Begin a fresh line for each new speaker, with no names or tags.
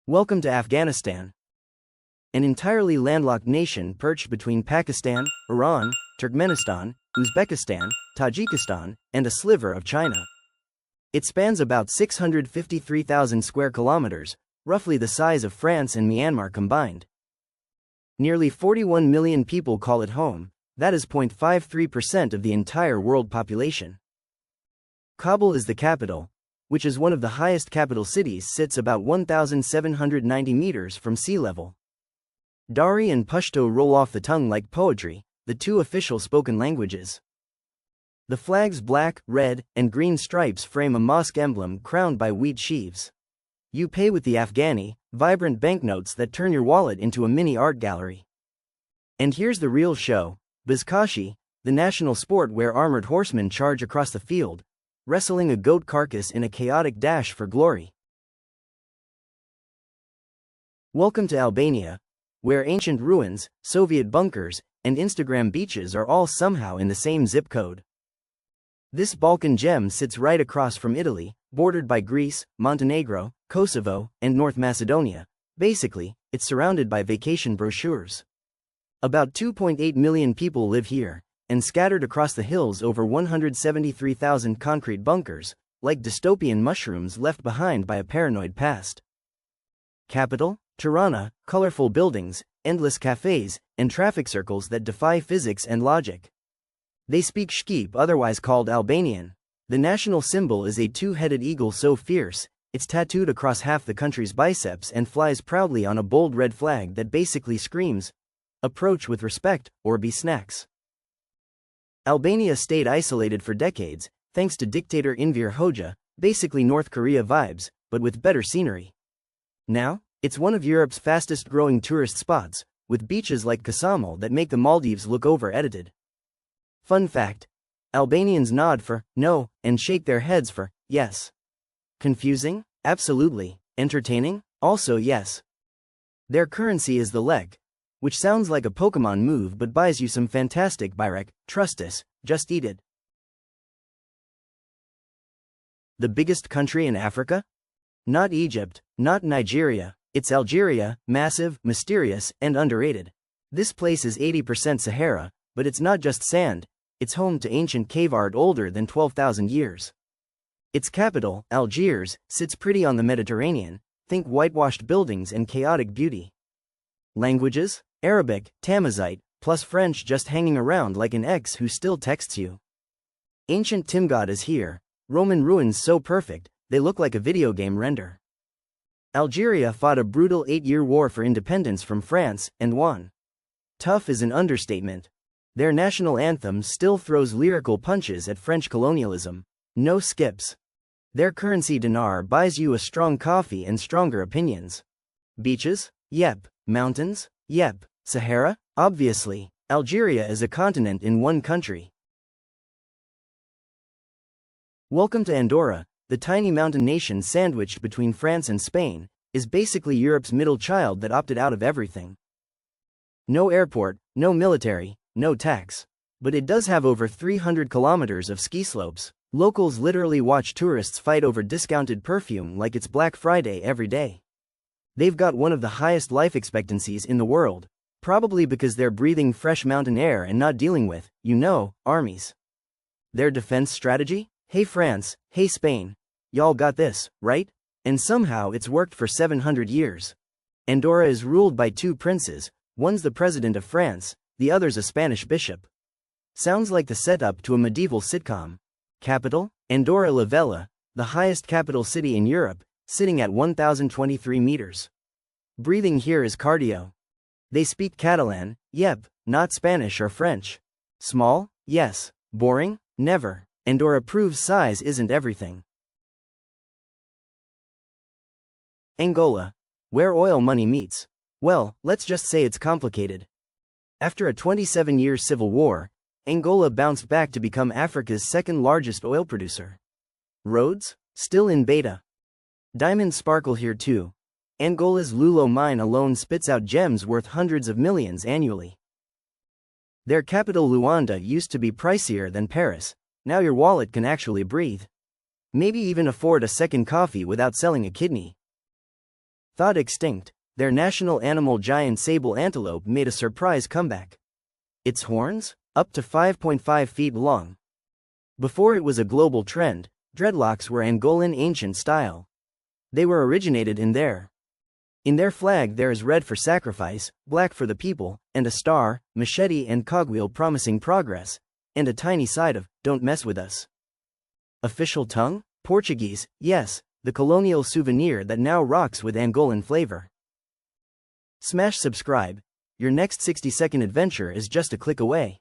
Welcome to Afghanistan, an entirely landlocked nation perched between Pakistan, Iran, Turkmenistan, Uzbekistan, Tajikistan, and a sliver of China. It spans about 653,000 square kilometers, roughly the size of France and Myanmar combined. Nearly 41 million people call it home, that is 0.53% of the entire world population. Kabul is the capital, which is one of the highest capital cities, sits about 1,790 meters from sea level. Dari and Pashto roll off the tongue like poetry, the two official spoken languages. The flag's black, red, and green stripes frame a mosque emblem crowned by wheat sheaves. You pay with the Afghani, vibrant banknotes that turn your wallet into a mini art gallery. And here's the real show, Buzkashi, the national sport where armored horsemen charge across the field, wrestling a goat carcass in a chaotic dash for glory. Welcome to Albania, where ancient ruins, Soviet bunkers, and Instagram beaches are all somehow in the same zip code. This Balkan gem sits right across from Italy, bordered by Greece, Montenegro, Kosovo, and North Macedonia. Basically, it's surrounded by vacation brochures. About 2.8 million people live here, and scattered across the hills over 173,000 concrete bunkers, like dystopian mushrooms left behind by a paranoid past. Capital? Tirana, colorful buildings, endless cafes, and traffic circles that defy physics and logic. They speak Shqip, otherwise called Albanian. The national symbol is a two-headed eagle so fierce, it's tattooed across half the country's biceps and flies proudly on a bold red flag that basically screams, "Approach with respect, or be snacks." Albania stayed isolated for decades, thanks to dictator Enver Hoxha, basically North Korea vibes, but with better scenery. Now, it's one of Europe's fastest-growing tourist spots, with beaches like Kasamal that make the Maldives look over-edited. Fun fact: Albanians nod for no and shake their heads for yes. Confusing? Absolutely. Entertaining? Also yes. Their currency is the lek, which sounds like a Pokemon move but buys you some fantastic birek. Trust us, just eat it. The biggest country in Africa? Not Egypt, not Nigeria, it's Algeria, massive, mysterious, and underrated. This place is 80% Sahara, but it's not just sand, it's home to ancient cave art older than 12,000 years. Its capital, Algiers, sits pretty on the Mediterranean, think whitewashed buildings and chaotic beauty. Languages? Arabic, Tamazight, plus French just hanging around like an ex who still texts you. Ancient Timgad is here, Roman ruins so perfect, they look like a video game render. Algeria fought a brutal 8-year war for independence from France, and won. Tough is an understatement. Their national anthem still throws lyrical punches at French colonialism. No skips. Their currency dinar buys you a strong coffee and stronger opinions. Beaches? Yep. Mountains? Yep. Sahara? Obviously. Algeria is a continent in one country. Welcome to Andorra, the tiny mountain nation sandwiched between France and Spain, is basically Europe's middle child that opted out of everything. No airport, no military, no tax. But it does have over 300 kilometers of ski slopes. Locals literally watch tourists fight over discounted perfume like it's Black Friday every day. They've got one of the highest life expectancies in the world, probably because they're breathing fresh mountain air and not dealing with, armies. Their defense strategy? Hey France, hey Spain. Y'all got this, right? And somehow it's worked for 700 years. Andorra is ruled by two princes, one's the president of France, the other's a Spanish bishop. Sounds like the setup to a medieval sitcom. Capital? Andorra la Vella, the highest capital city in Europe, sitting at 1,023 meters. Breathing here is cardio. They speak Catalan, yep, not Spanish or French. Small? Yes. Boring? Never. Andorra proves size isn't everything. Angola, where oil money meets. Well, let's just say it's complicated. After a 27-year civil war, Angola bounced back to become Africa's second largest oil producer. Roads? Still in beta. Diamonds sparkle here too. Angola's Lulo mine alone spits out gems worth hundreds of millions annually. Their capital Luanda used to be pricier than Paris, now your wallet can actually breathe. Maybe even afford a second coffee without selling a kidney. Thought extinct, their national animal giant sable antelope made a surprise comeback. Its horns? Up to 5.5 feet long. Before it was a global trend, dreadlocks were Angolan ancient style. They were originated in their flag there is red for sacrifice, black for the people, and a star, machete and cogwheel promising progress, and a tiny side of, don't mess with us. Official tongue? Portuguese, yes, the colonial souvenir that now rocks with Angolan flavor. Smash subscribe, your next 60-second adventure is just a click away.